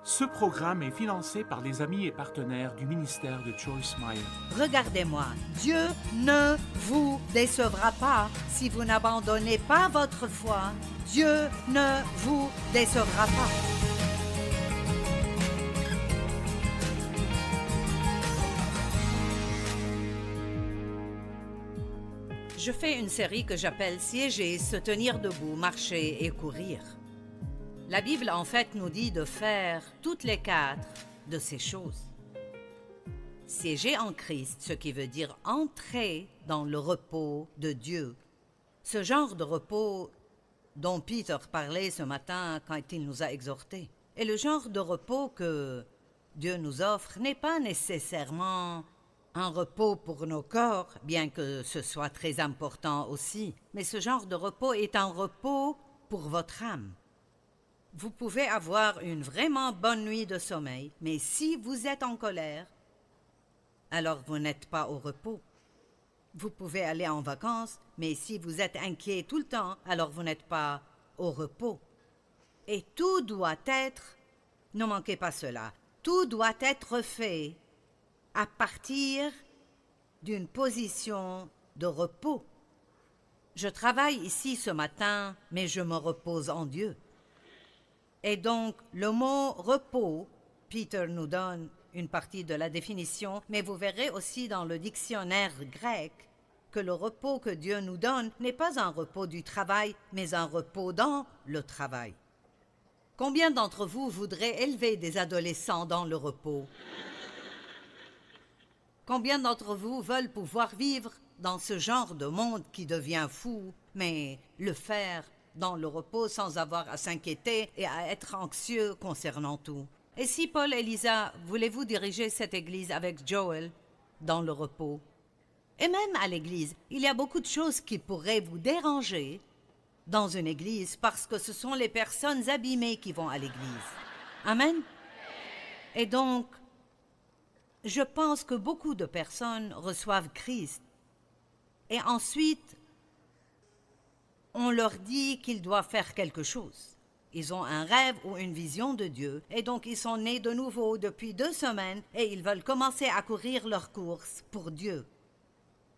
Ce programme est financé par les amis et partenaires du ministère de Joyce Meyer. Regardez-moi, Dieu ne vous décevra pas si vous n'abandonnez pas votre foi. Dieu ne vous décevra pas. Je fais une série que j'appelle Siéger, se tenir debout, marcher et courir. La Bible, en fait, nous dit de faire toutes les 4 de ces choses. Siéger en Christ, ce qui veut dire entrer dans le repos de Dieu. Ce genre de repos dont Peter parlait ce matin quand il nous a exhortés. Et le genre de repos que Dieu nous offre n'est pas nécessairement un repos pour nos corps, bien que ce soit très important aussi. Mais ce genre de repos est un repos pour votre âme. Vous pouvez avoir une vraiment bonne nuit de sommeil, mais si vous êtes en colère, alors vous n'êtes pas au repos. Vous pouvez aller en vacances, mais si vous êtes inquiet tout le temps, alors vous n'êtes pas au repos. Et tout doit être, ne manquez pas cela, tout doit être fait à partir d'une position de repos. Je travaille ici ce matin, mais je me repose en Dieu. Et donc, le mot repos, Peter nous donne une partie de la définition, mais vous verrez aussi dans le dictionnaire grec que le repos que Dieu nous donne n'est pas un repos du travail, mais un repos dans le travail. Combien d'entre vous voudraient élever des adolescents dans le repos? Combien d'entre vous veulent pouvoir vivre dans ce genre de monde qui devient fou, mais le faire dans le repos sans avoir à s'inquiéter et à être anxieux concernant tout? Et si Paul et Lisa, voulez-vous diriger cette église avec Joel dans le repos? Et même à l'église, il y a beaucoup de choses qui pourraient vous déranger dans une église parce que ce sont les personnes abîmées qui vont à l'église. Amen? Et donc, je pense que beaucoup de personnes reçoivent Christ et ensuite, on leur dit qu'ils doivent faire quelque chose. Ils ont un rêve ou une vision de Dieu et donc ils sont nés de nouveau depuis 2 semaines et ils veulent commencer à courir leur course pour Dieu.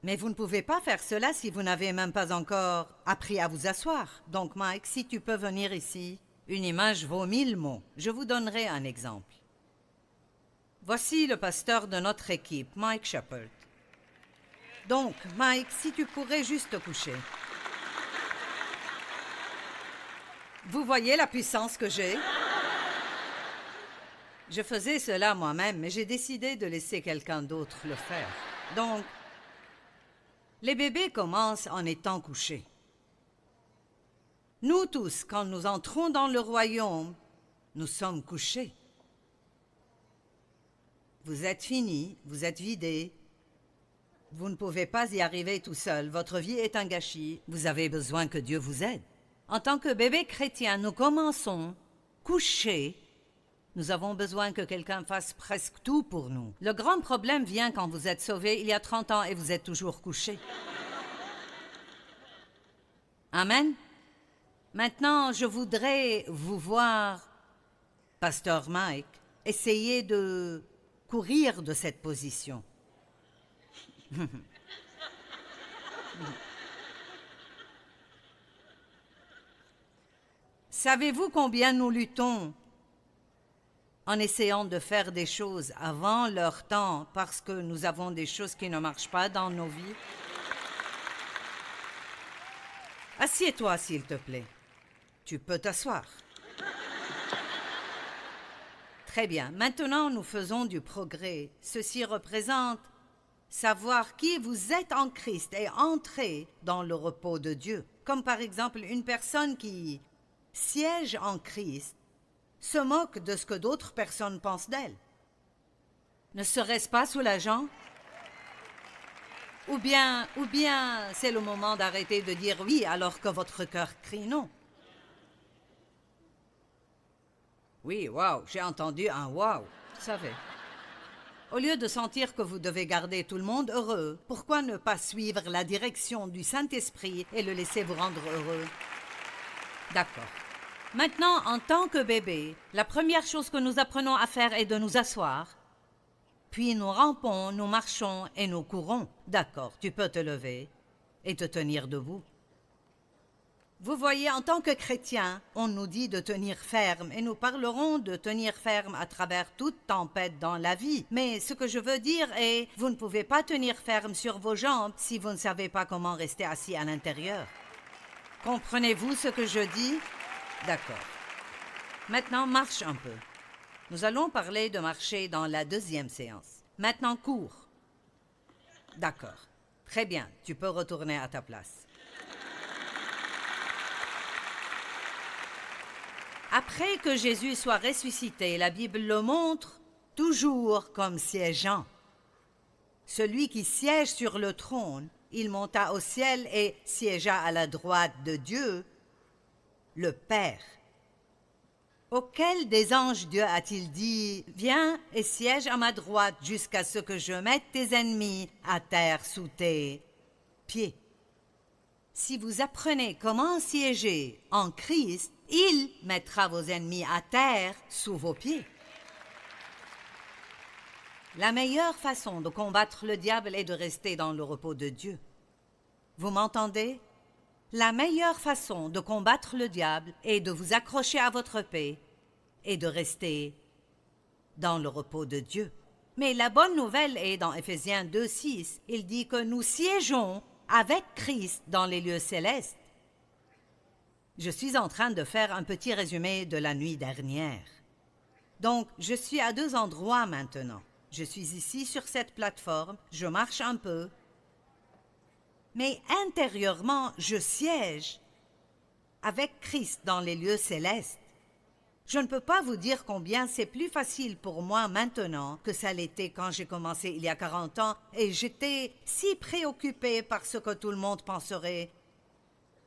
Mais vous ne pouvez pas faire cela si vous n'avez même pas encore appris à vous asseoir. Donc Mike, si tu peux venir ici, une image vaut 1000 mots. Je vous donnerai un exemple. Voici le pasteur de notre équipe, Mike Shepard. Donc, Mike, si tu pourrais juste te coucher. Vous voyez la puissance que j'ai? Je faisais cela moi-même, mais j'ai décidé de laisser quelqu'un d'autre le faire. Donc, les bébés commencent en étant couchés. Nous tous, quand nous entrons dans le royaume, nous sommes couchés. Vous êtes finis, vous êtes vidés. Vous ne pouvez pas y arriver tout seul. Votre vie est un gâchis. Vous avez besoin que Dieu vous aide. En tant que bébés chrétiens, nous commençons couchés. Nous avons besoin que quelqu'un fasse presque tout pour nous. Le grand problème vient quand vous êtes sauvés il y a 30 ans et vous êtes toujours couchés. Amen. Maintenant, je voudrais vous voir, Pasteur Mike, essayer de courir de cette position. Savez-vous combien nous luttons en essayant de faire des choses avant leur temps parce que nous avons des choses qui ne marchent pas dans nos vies? Assieds-toi, s'il te plaît. Tu peux t'asseoir. Très bien. Maintenant, nous faisons du progrès. Ceci représente savoir qui vous êtes en Christ et entrer dans le repos de Dieu. Comme par exemple une personne qui siège en Christ se moque de ce que d'autres personnes pensent d'elle. Ne serait-ce pas soulageant? Ou bien c'est le moment d'arrêter de dire oui alors que votre cœur crie non. Oui, waouh, j'ai entendu un waouh, vous savez. Au lieu de sentir que vous devez garder tout le monde heureux, pourquoi ne pas suivre la direction du Saint-Esprit et le laisser vous rendre heureux? D'accord. Maintenant, en tant que bébé, la première chose que nous apprenons à faire est de nous asseoir. Puis nous rampons, nous marchons et nous courons. D'accord, tu peux te lever et te tenir debout. Vous voyez, en tant que chrétiens, on nous dit de tenir ferme et nous parlerons de tenir ferme à travers toute tempête dans la vie. Mais ce que je veux dire est, vous ne pouvez pas tenir ferme sur vos jambes si vous ne savez pas comment rester assis à l'intérieur. Comprenez-vous ce que je dis? D'accord. Maintenant, marche un peu. Nous allons parler de marcher dans la deuxième séance. Maintenant, cours. D'accord. Très bien, tu peux retourner à ta place. Après que Jésus soit ressuscité, la Bible le montre toujours comme siégeant. Celui qui siège sur le trône, il monta au ciel et siégea à la droite de Dieu, le Père. Auquel des anges Dieu a-t-il dit « Viens et siège à ma droite jusqu'à ce que je mette tes ennemis à terre sous tes pieds ». Si vous apprenez comment siéger en Christ, il mettra vos ennemis à terre sous vos pieds. La meilleure façon de combattre le diable est de rester dans le repos de Dieu. Vous m'entendez? La meilleure façon de combattre le diable est de vous accrocher à votre paix et de rester dans le repos de Dieu. Mais la bonne nouvelle est dans Éphésiens 2:6, il dit que nous siégeons avec Christ dans les lieux célestes. Je suis en train de faire un petit résumé de la nuit dernière. Donc, je suis à 2 endroits maintenant. Je suis ici sur cette plateforme, je marche un peu, mais intérieurement, je siège avec Christ dans les lieux célestes. Je ne peux pas vous dire combien c'est plus facile pour moi maintenant que ça l'était quand j'ai commencé il y a 40 ans et j'étais si préoccupée par ce que tout le monde penserait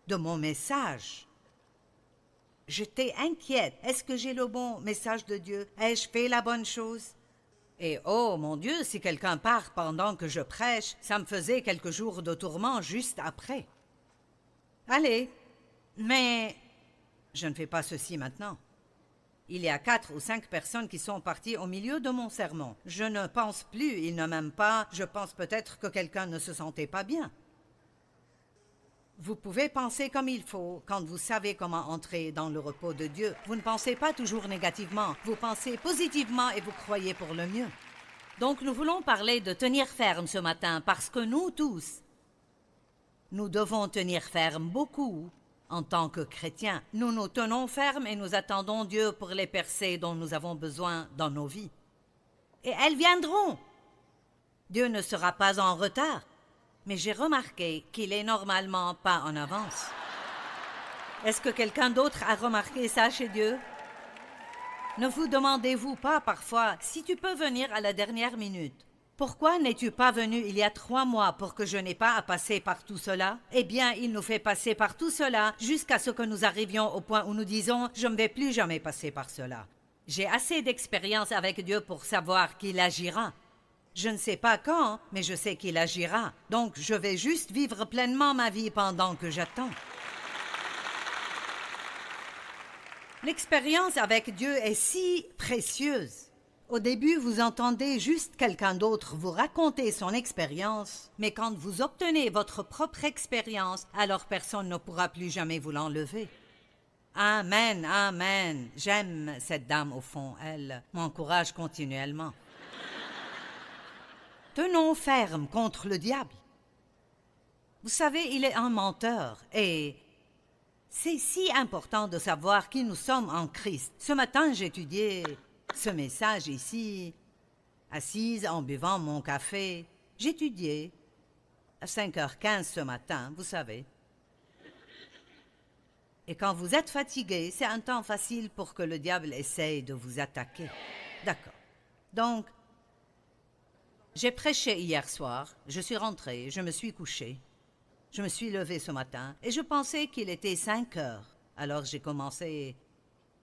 de mon message. J'étais inquiète. Est-ce que j'ai le bon message de Dieu? Ai-je fait la bonne chose? Et oh mon Dieu, si quelqu'un part pendant que je prêche, ça me faisait quelques jours de tourment juste après. Allez, mais je ne fais pas ceci maintenant. Il y a 4 ou 5 personnes qui sont parties au milieu de mon sermon. Je ne pense plus, ils ne m'aiment pas, je pense peut-être que quelqu'un ne se sentait pas bien. Vous pouvez penser comme il faut quand vous savez comment entrer dans le repos de Dieu. Vous ne pensez pas toujours négativement, vous pensez positivement et vous croyez pour le mieux. Donc nous voulons parler de tenir ferme ce matin parce que nous tous, nous devons tenir ferme beaucoup. En tant que chrétiens, nous nous tenons fermes et nous attendons Dieu pour les percées dont nous avons besoin dans nos vies. Et elles viendront. Dieu ne sera pas en retard. Mais j'ai remarqué qu'il est normalement pas en avance. Est-ce que quelqu'un d'autre a remarqué ça chez Dieu? Ne vous demandez-vous pas parfois si tu peux venir à la dernière minute? Pourquoi n'es-tu pas venu il y a 3 mois pour que je n'ai pas à passer par tout cela? Eh bien, il nous fait passer par tout cela jusqu'à ce que nous arrivions au point où nous disons « Je ne vais plus jamais passer par cela ». J'ai assez d'expérience avec Dieu pour savoir qu'il agira. Je ne sais pas quand, mais je sais qu'il agira. Donc, je vais juste vivre pleinement ma vie pendant que j'attends. L'expérience avec Dieu est si précieuse. Au début, vous entendez juste quelqu'un d'autre vous raconter son expérience, mais quand vous obtenez votre propre expérience, alors personne ne pourra plus jamais vous l'enlever. Amen, amen. J'aime cette dame au fond, elle m'encourage continuellement. Tenons ferme contre le diable. Vous savez, il est un menteur et c'est si important de savoir qui nous sommes en Christ. Ce matin, j'étudiais ce message ici, assise en buvant mon café. J'étudiais à 5h15 ce matin, vous savez. Et quand vous êtes fatigué, c'est un temps facile pour que le diable essaye de vous attaquer. D'accord. Donc, j'ai prêché hier soir, je suis rentrée, je me suis couchée. Je me suis levée ce matin et je pensais qu'il était 5 heures. Alors j'ai commencé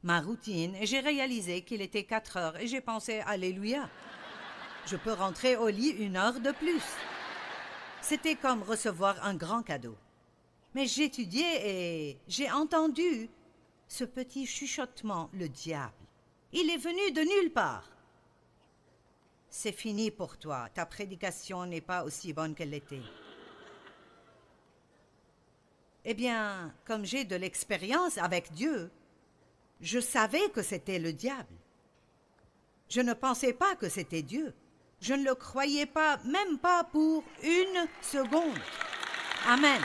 ma routine et j'ai réalisé qu'il était 4 heures et j'ai pensé, alléluia, je peux rentrer au lit 1 heure de plus. C'était comme recevoir un grand cadeau. Mais j'étudiais et j'ai entendu Ce petit chuchotement, le diable, il est venu de nulle part. C'est fini pour toi. Ta prédication n'est pas aussi bonne qu'elle l'était. Eh bien, comme j'ai de l'expérience avec Dieu, je savais que c'était le diable. Je ne pensais pas que c'était Dieu. Je ne le croyais pas, même pas pour une seconde. Amen.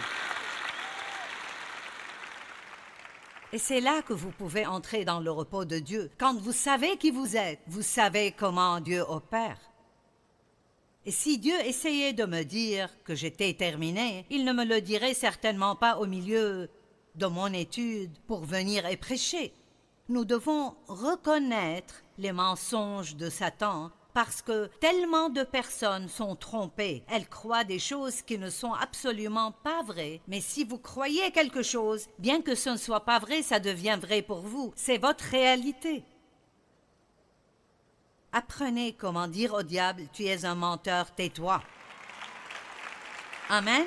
Et c'est là que vous pouvez entrer dans le repos de Dieu. Quand vous savez qui vous êtes, vous savez comment Dieu opère. Et si Dieu essayait de me dire que j'étais terminé, il ne me le dirait certainement pas au milieu de mon étude pour venir et prêcher. Nous devons reconnaître les mensonges de Satan parce que tellement de personnes sont trompées. Elles croient des choses qui ne sont absolument pas vraies. Mais si vous croyez quelque chose, bien que ce ne soit pas vrai, ça devient vrai pour vous. C'est votre réalité. Apprenez comment dire au diable, tu es un menteur, tais-toi. Amen.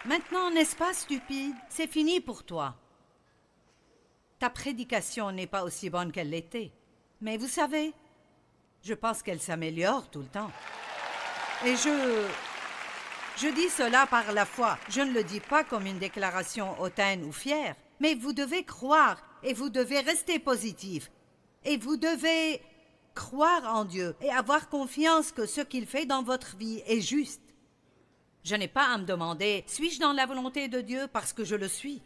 Maintenant, n'est-ce pas stupide? C'est fini pour toi. Ta prédication n'est pas aussi bonne qu'elle l'était. Mais vous savez, je pense qu'elle s'améliore tout le temps. Et je dis cela par la foi. Je ne le dis pas comme une déclaration hautaine ou fière. Mais vous devez croire et vous devez rester positif. Et vous devez croire en Dieu et avoir confiance que ce qu'il fait dans votre vie est juste. Je n'ai pas à me demander, suis-je dans la volonté de Dieu parce que je le suis?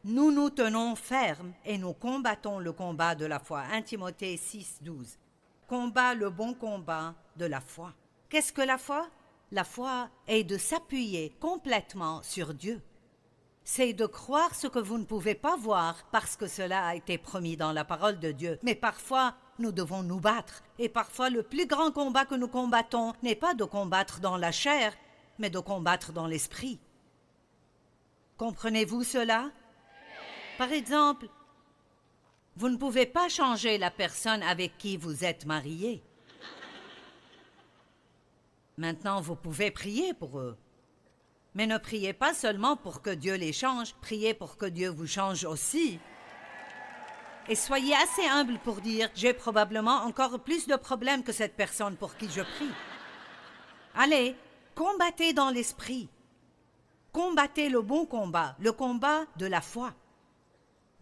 Nous nous tenons fermes et nous combattons le combat de la foi. 1 Timothée 6, 12. Combat le bon combat de la foi. Qu'est-ce que la foi? La foi est de s'appuyer complètement sur Dieu. C'est de croire ce que vous ne pouvez pas voir parce que cela a été promis dans la parole de Dieu. Mais parfois, nous devons nous battre. Et parfois, le plus grand combat que nous combattons n'est pas de combattre dans la chair, mais de combattre dans l'esprit. Comprenez-vous cela? Par exemple, vous ne pouvez pas changer la personne avec qui vous êtes marié. Maintenant, vous pouvez prier pour eux. Mais ne priez pas seulement pour que Dieu les change, priez pour que Dieu vous change aussi. Et soyez assez humble pour dire, j'ai probablement encore plus de problèmes que cette personne pour qui je prie. Allez, combattez dans l'esprit. Combattez le bon combat, le combat de la foi.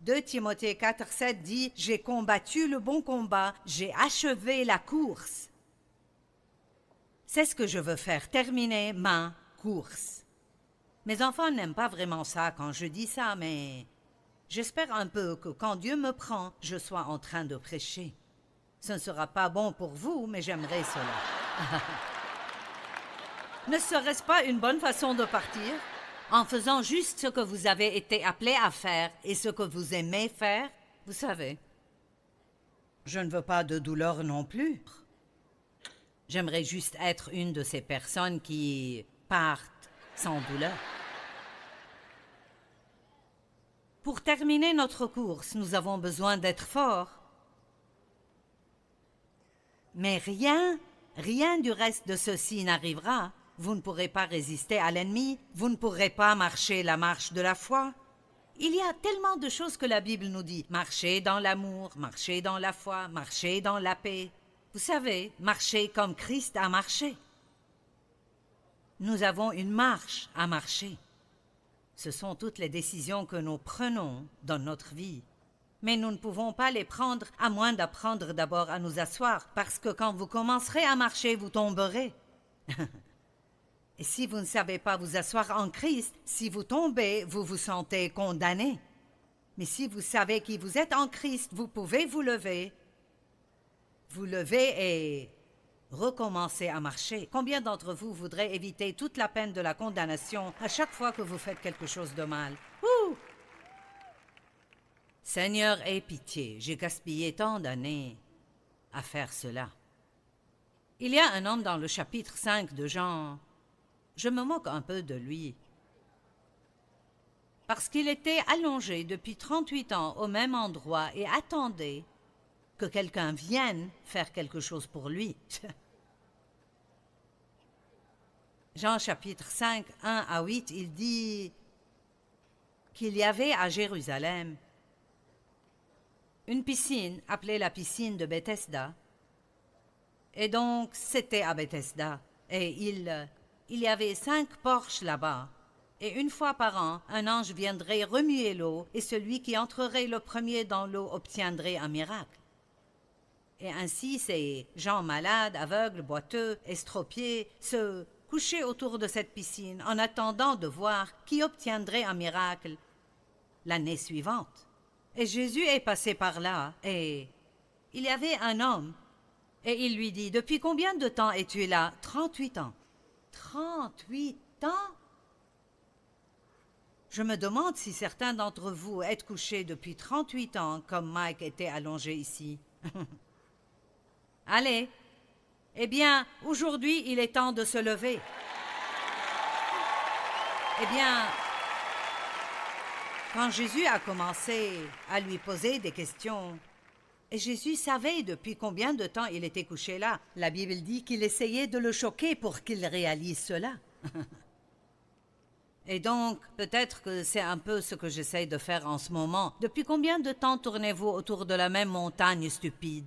2 Timothée 4, 7 dit « J'ai combattu le bon combat, j'ai achevé la course. » C'est ce que je veux faire, terminer ma course. Mes enfants n'aiment pas vraiment ça quand je dis ça, mais j'espère un peu que quand Dieu me prend, je sois en train de prêcher. Ce ne sera pas bon pour vous, mais j'aimerais cela. Ne serait-ce pas une bonne façon de partir? En faisant juste ce que vous avez été appelé à faire et ce que vous aimez faire, vous savez. Je ne veux pas de douleur non plus. J'aimerais juste être une de ces personnes qui partent sans douleur. Pour terminer notre course, nous avons besoin d'être forts. Mais rien du reste de ceci n'arrivera. Vous ne pourrez pas résister à l'ennemi, vous ne pourrez pas marcher la marche de la foi. Il y a tellement de choses que la Bible nous dit. Marcher dans l'amour, marcher dans la foi, marcher dans la paix. Vous savez, marcher comme Christ a marché. Nous avons une marche à marcher. Ce sont toutes les décisions que nous prenons dans notre vie. Mais nous ne pouvons pas les prendre à moins d'apprendre d'abord à nous asseoir, parce que quand vous commencerez à marcher, vous tomberez. Et si vous ne savez pas vous asseoir en Christ, si vous tombez, vous vous sentez condamné. Mais si vous savez qui vous êtes en Christ, vous pouvez vous lever. Vous levez et recommencer à marcher. Combien d'entre vous voudraient éviter toute la peine de la condamnation à chaque fois que vous faites quelque chose de mal? Ouh! Seigneur, aie pitié, j'ai gaspillé tant d'années à faire cela. Il y a un homme dans le chapitre 5 de Jean. Je me moque un peu de lui. Parce qu'il était allongé depuis 38 ans au même endroit et attendait que quelqu'un vienne faire quelque chose pour lui. Jean chapitre 5, 1 à 8, il dit qu'il y avait à Jérusalem une piscine appelée la piscine de Bethesda. Et donc, c'était à Bethesda. Et il y avait 5 porches là-bas. Et une fois par an, un ange viendrait remuer l'eau, et celui qui entrerait le premier dans l'eau obtiendrait un miracle. Et ainsi, ces gens malades, aveugles, boiteux, estropiés, se couchaient autour de cette piscine en attendant de voir qui obtiendrait un miracle l'année suivante. Et Jésus est passé par là, et il y avait un homme, et il lui dit, « Depuis combien de temps es-tu là » ? 38 ans. 38 ans ? Je me demande si certains d'entre vous êtes couchés depuis 38 ans, comme Mike était allongé ici. Allez, eh bien, aujourd'hui, il est temps de se lever. Eh bien, quand Jésus a commencé à lui poser des questions, et Jésus savait depuis combien de temps il était couché là, la Bible dit qu'il essayait de le choquer pour qu'il réalise cela. Et donc, peut-être que c'est un peu ce que j'essaye de faire en ce moment. Depuis combien de temps tournez-vous autour de la même montagne stupide ?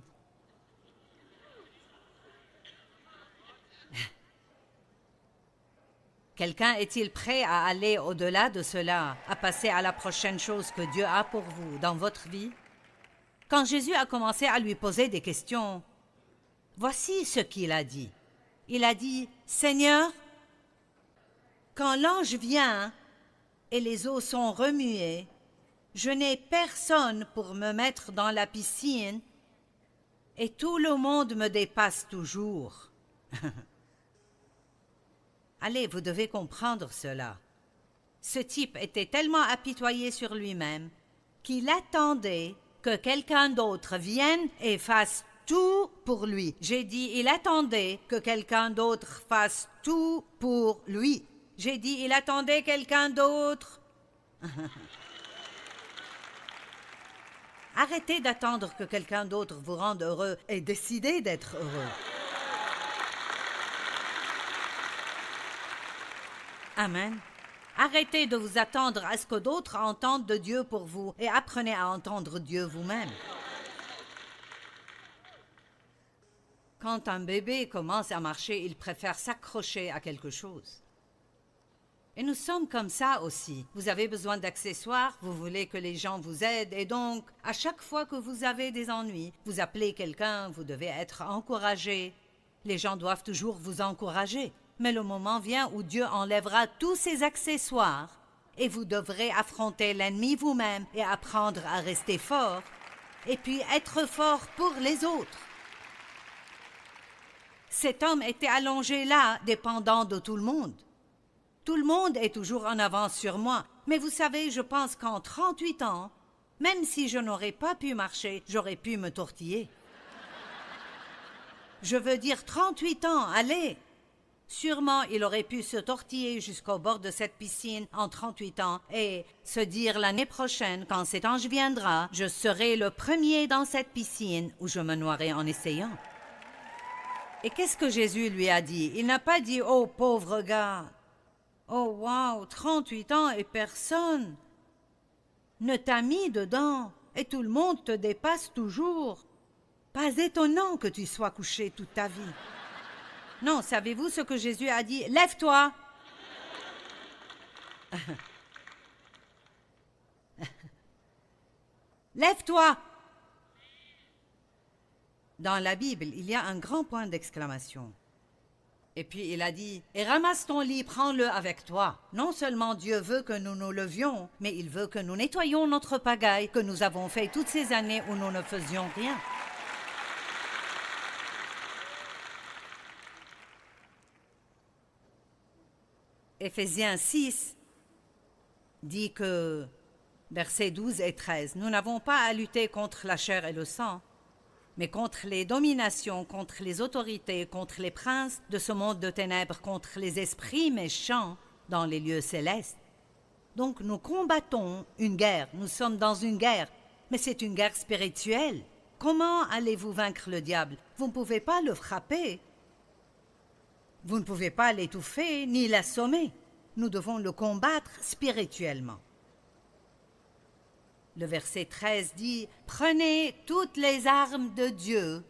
Quelqu'un est-il prêt à aller au-delà de cela, à passer à la prochaine chose que Dieu a pour vous dans votre vie? Quand Jésus a commencé à lui poser des questions, voici ce qu'il a dit. Il a dit, « Seigneur, quand l'ange vient et les eaux sont remuées, je n'ai personne pour me mettre dans la piscine et tout le monde me dépasse toujours. » Allez, vous devez comprendre cela. Ce type était tellement apitoyé sur lui-même qu'il attendait que quelqu'un d'autre vienne et fasse tout pour lui. J'ai dit, il attendait que quelqu'un d'autre fasse tout pour lui. J'ai dit, il attendait quelqu'un d'autre. Arrêtez d'attendre que quelqu'un d'autre vous rende heureux et décidez d'être heureux. Amen. Arrêtez de vous attendre à ce que d'autres entendent de Dieu pour vous et apprenez à entendre Dieu vous-même. Quand un bébé commence à marcher, il préfère s'accrocher à quelque chose. Et nous sommes comme ça aussi. Vous avez besoin d'accessoires, vous voulez que les gens vous aident, et donc, à chaque fois que vous avez des ennuis, vous appelez quelqu'un, vous devez être encouragé. Les gens doivent toujours vous encourager. Mais le moment vient où Dieu enlèvera tous ces accessoires et vous devrez affronter l'ennemi vous-même et apprendre à rester fort et puis être fort pour les autres. Cet homme était allongé là, dépendant de tout le monde. Tout le monde est toujours en avance sur moi, mais vous savez, je pense qu'en 38 ans, même si je n'aurais pas pu marcher, j'aurais pu me tortiller. Je veux dire 38 ans, allez! Sûrement, il aurait pu se tortiller jusqu'au bord de cette piscine en 38 ans et se dire l'année prochaine, quand cet ange viendra, je serai le premier dans cette piscine où je me noierai en essayant. Et qu'est-ce que Jésus lui a dit? Il n'a pas dit « Oh, pauvre gars! Oh, wow, 38 ans et personne ne t'a mis dedans et tout le monde te dépasse toujours. Pas étonnant que tu sois couché toute ta vie. » Non, savez-vous ce que Jésus a dit? « Lève-toi !» Lève-toi! Dans la Bible, il y a un grand point d'exclamation. Et puis il a dit, « Et ramasse ton lit, prends-le avec toi. » Non seulement Dieu veut que nous nous levions, mais il veut que nous nettoyions notre pagaille que nous avons fait toutes ces années où nous ne faisions rien. Éphésiens 6 dit que, versets 12 et 13, « Nous n'avons pas à lutter contre la chair et le sang, mais contre les dominations, contre les autorités, contre les princes de ce monde de ténèbres, contre les esprits méchants dans les lieux célestes. » Donc nous combattons une guerre, nous sommes dans une guerre, mais c'est une guerre spirituelle. Comment allez-vous vaincre le diable? Vous ne pouvez pas le frapper. Vous ne pouvez pas l'étouffer ni l'assommer. Nous devons le combattre spirituellement. Le verset 13 dit « Prenez toutes les armes de Dieu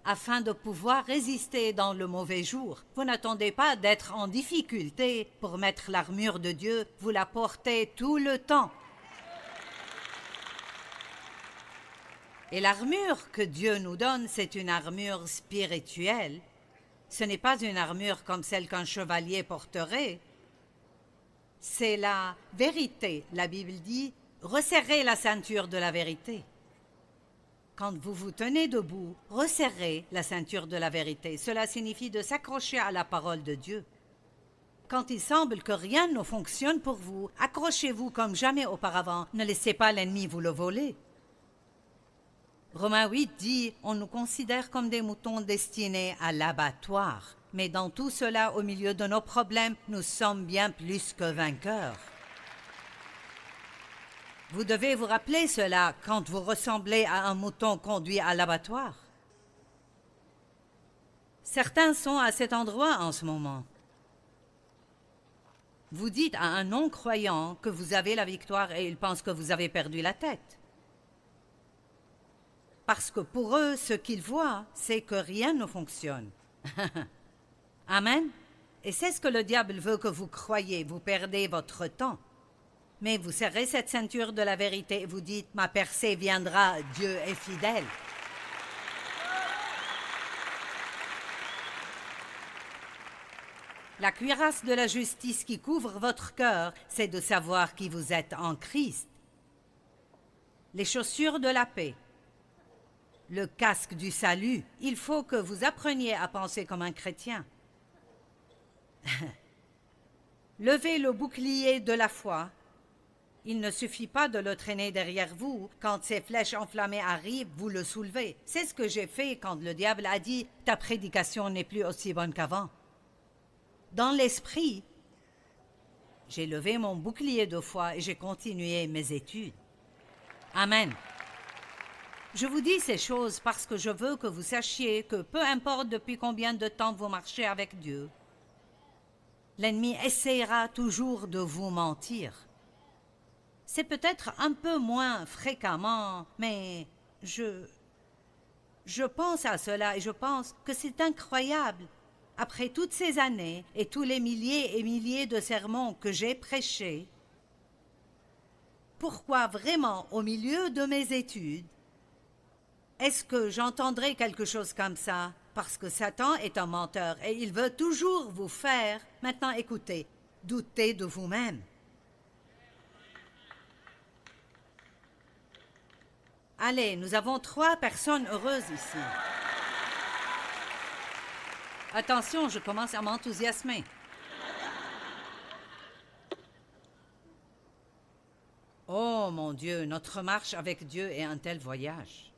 afin de pouvoir résister dans le mauvais jour. » Vous n'attendez pas d'être en difficulté pour mettre l'armure de Dieu, vous la portez tout le temps. Et l'armure que Dieu nous donne, c'est une armure spirituelle. Ce n'est pas une armure comme celle qu'un chevalier porterait. C'est la vérité. La Bible dit « Resserrez la ceinture de la vérité ». Quand vous vous tenez debout, resserrez la ceinture de la vérité. Cela signifie de s'accrocher à la parole de Dieu. Quand il semble que rien ne fonctionne pour vous, accrochez-vous comme jamais auparavant. Ne laissez pas l'ennemi vous le voler. Romains 8 dit « On nous considère comme des moutons destinés à l'abattoir. Mais dans tout cela, au milieu de nos problèmes, nous sommes bien plus que vainqueurs. » Vous devez vous rappeler cela quand vous ressemblez à un mouton conduit à l'abattoir. Certains sont à cet endroit en ce moment. Vous dites à un non-croyant que vous avez la victoire et il pense que vous avez perdu la tête. Parce que pour eux, ce qu'ils voient, c'est que rien ne fonctionne. Amen. Et c'est ce que le diable veut que vous croyiez. Vous perdez votre temps. Mais vous serrez cette ceinture de la vérité et vous dites « Ma percée viendra, Dieu est fidèle. » La cuirasse de la justice qui couvre votre cœur, c'est de savoir qui vous êtes en Christ. Les chaussures de la paix. Le casque du salut. Il faut que vous appreniez à penser comme un chrétien. Levez le bouclier de la foi. Il ne suffit pas de le traîner derrière vous. Quand ces flèches enflammées arrivent, vous le soulevez. C'est ce que j'ai fait quand le diable a dit « Ta prédication n'est plus aussi bonne qu'avant. » Dans l'esprit, j'ai levé mon bouclier de foi et j'ai continué mes études. Amen. Je vous dis ces choses parce que je veux que vous sachiez que peu importe depuis combien de temps vous marchez avec Dieu, l'ennemi essaiera toujours de vous mentir. C'est peut-être un peu moins fréquemment, mais je pense à cela et je pense que c'est incroyable. Après toutes ces années et tous les milliers et milliers de sermons que j'ai prêchés, pourquoi vraiment, au milieu de mes études, est-ce que j'entendrai quelque chose comme ça? Parce que Satan est un menteur et il veut toujours vous faire. Maintenant, écoutez, doutez de vous-même. Allez, nous avons 3 personnes heureuses ici. Attention, je commence à m'enthousiasmer. Oh mon Dieu, notre marche avec Dieu est un tel voyage.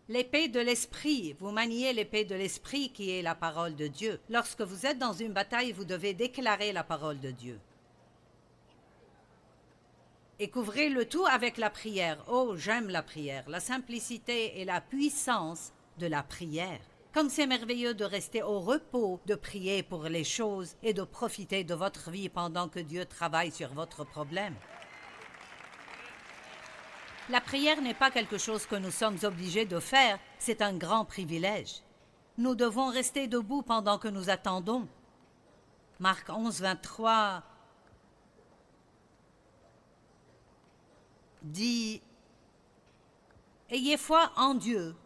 L'épée de l'esprit, vous maniez l'épée de l'esprit qui est la parole de Dieu. Lorsque vous êtes dans une bataille, vous devez déclarer la parole de Dieu. Et couvrez le tout avec la prière. Oh, j'aime la prière, la simplicité et la puissance de la prière. Comme c'est merveilleux de rester au repos, de prier pour les choses et de profiter de votre vie pendant que Dieu travaille sur votre problème. La prière n'est pas quelque chose que nous sommes obligés de faire, c'est un grand privilège. Nous devons rester debout pendant que nous attendons. Marc 11, 23 dit « Ayez foi en Dieu ».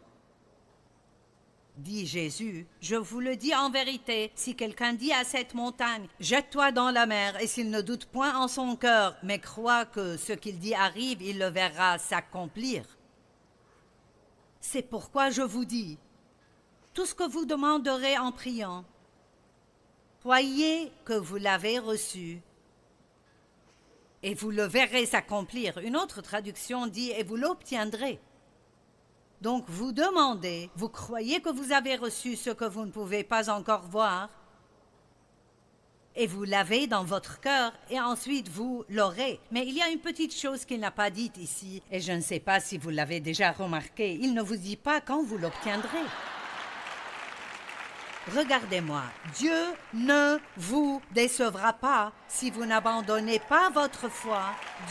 Dit Jésus, « Je vous le dis en vérité, si quelqu'un dit à cette montagne, « Jette-toi dans la mer », et s'il ne doute point en son cœur, mais croit que ce qu'il dit arrive, il le verra s'accomplir. C'est pourquoi je vous dis, tout ce que vous demanderez en priant, croyez que vous l'avez reçu, et vous le verrez s'accomplir. Une autre traduction dit, « Et vous l'obtiendrez ». Donc vous demandez, vous croyez que vous avez reçu ce que vous ne pouvez pas encore voir, et vous l'avez dans votre cœur, et ensuite vous l'aurez. Mais il y a une petite chose qu'il n'a pas dite ici, et je ne sais pas si vous l'avez déjà remarqué, il ne vous dit pas quand vous l'obtiendrez. Regardez-moi, Dieu ne vous décevra pas si vous n'abandonnez pas votre foi.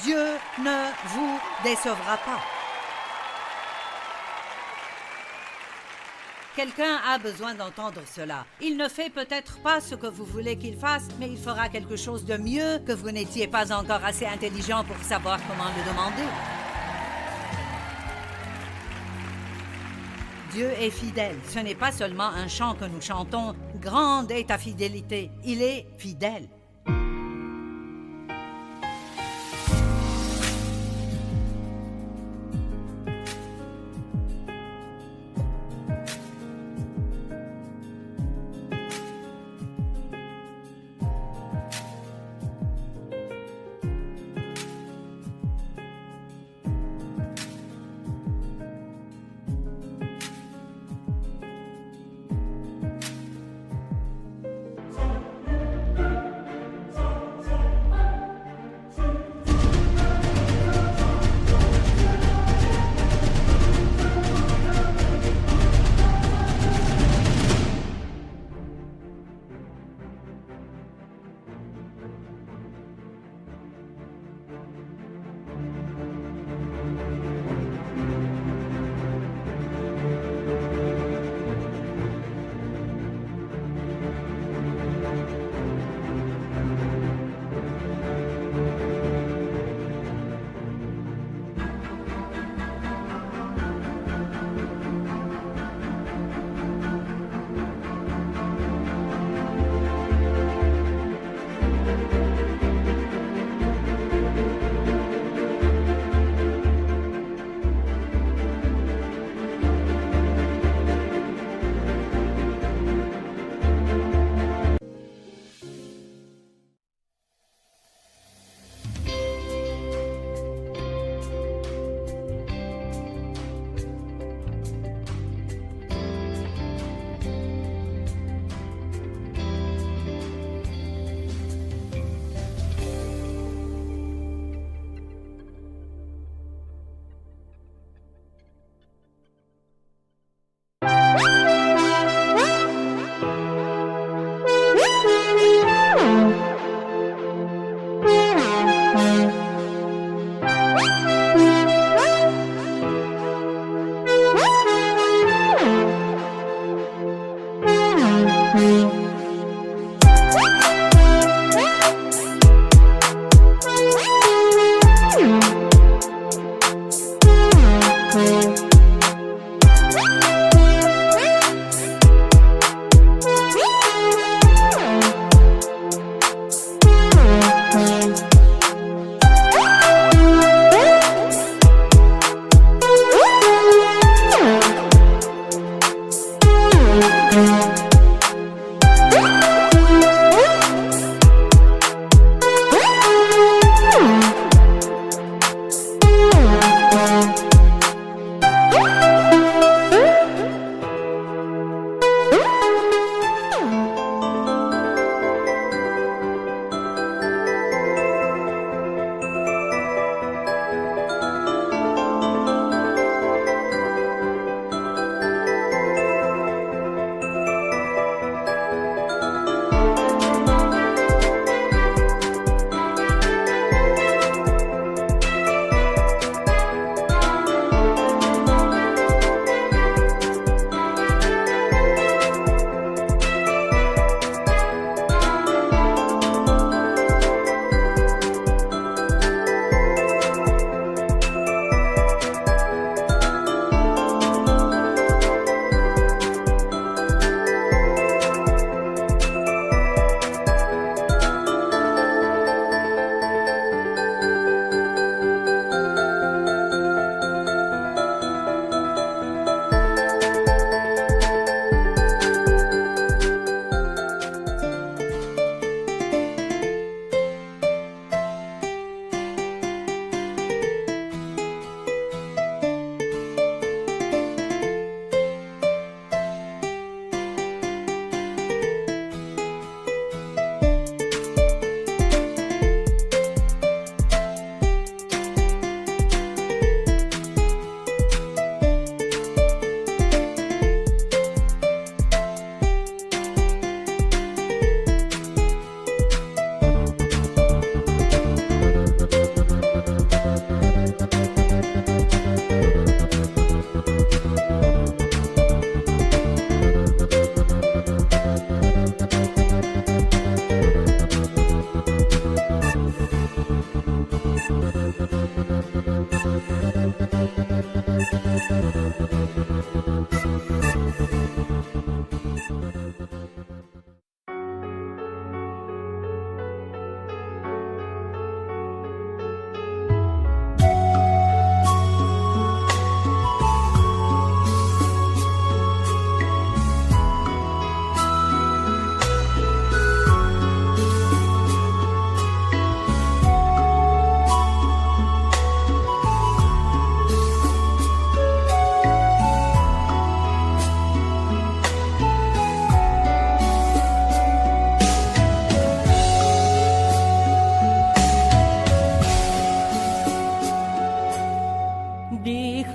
Dieu ne vous décevra pas. Quelqu'un a besoin d'entendre cela. Il ne fait peut-être pas ce que vous voulez qu'il fasse, mais il fera quelque chose de mieux que vous n'étiez pas encore assez intelligent pour savoir comment le demander. Dieu est fidèle. Ce n'est pas seulement un chant que nous chantons. Grande est ta fidélité. Il est fidèle.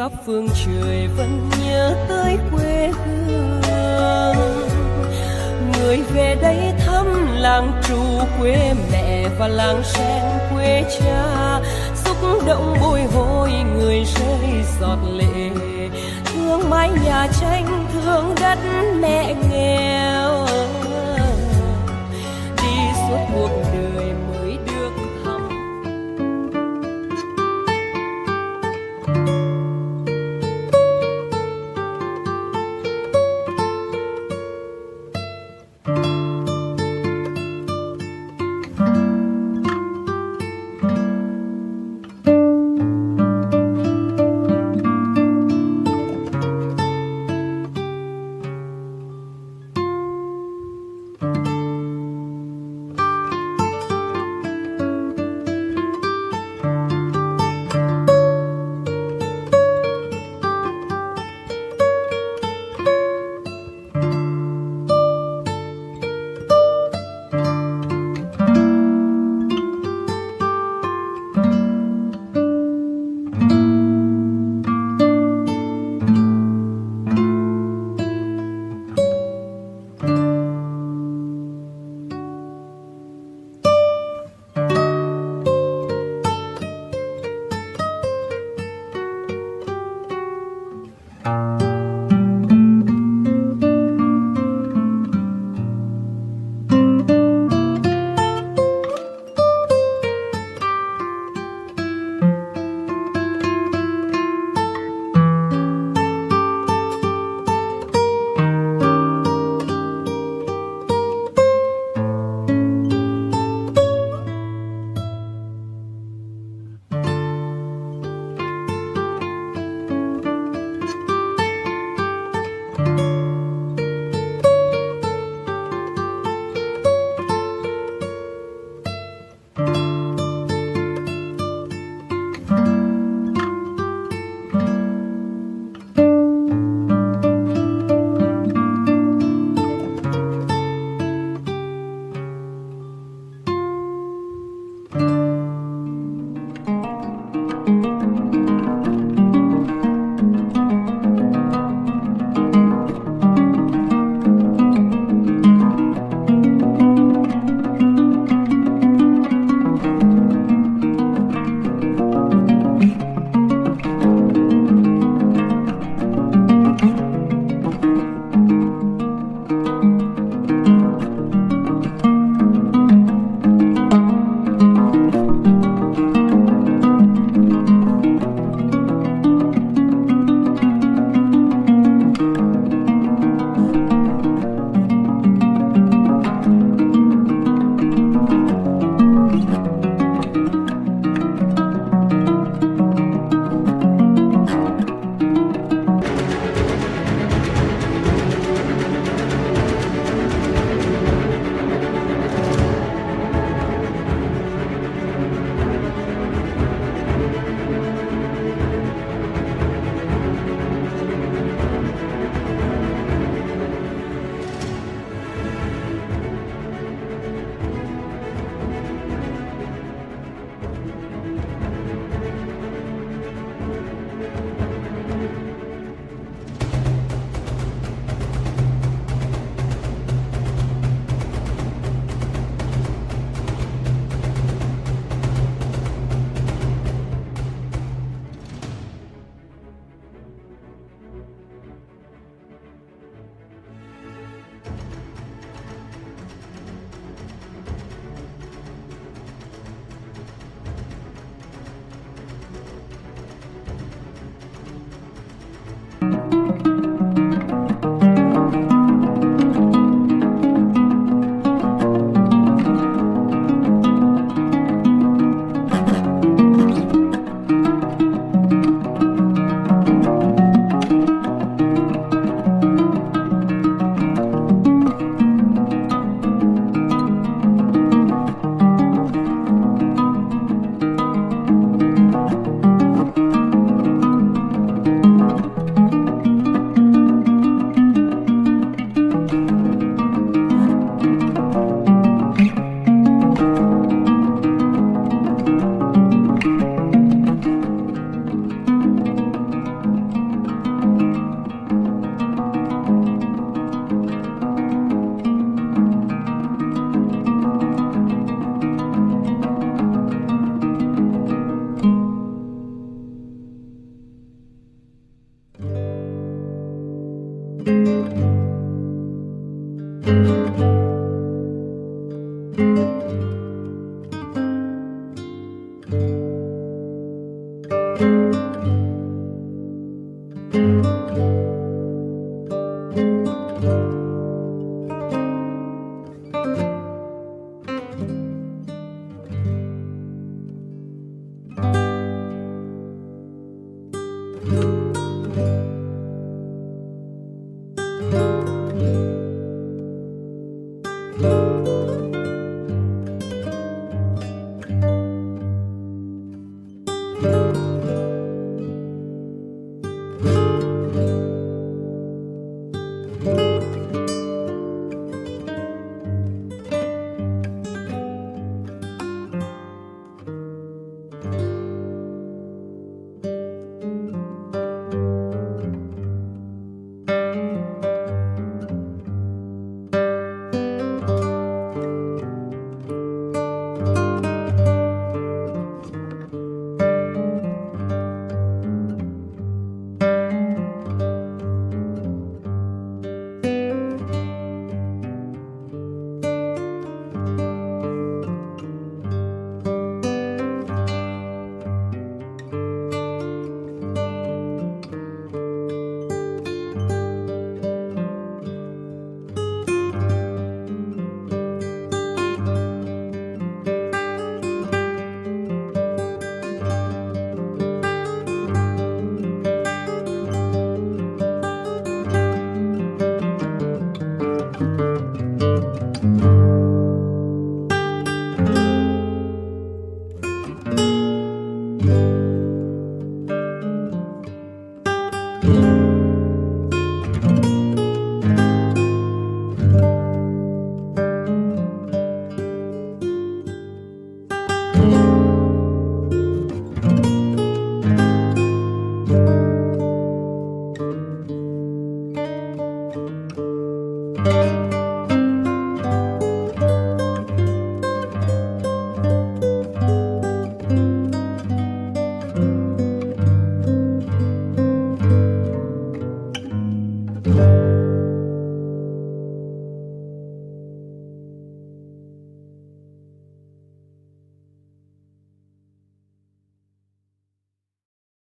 khắp phương trời vẫn nhớ tới quê hương. Người về đây thăm làng Trù quê mẹ và làng Sen quê cha, xúc động bồi hồi người rơi giọt lệ, thương mái nhà tranh thương đất mẹ nghèo. Đi suốt cuộc đời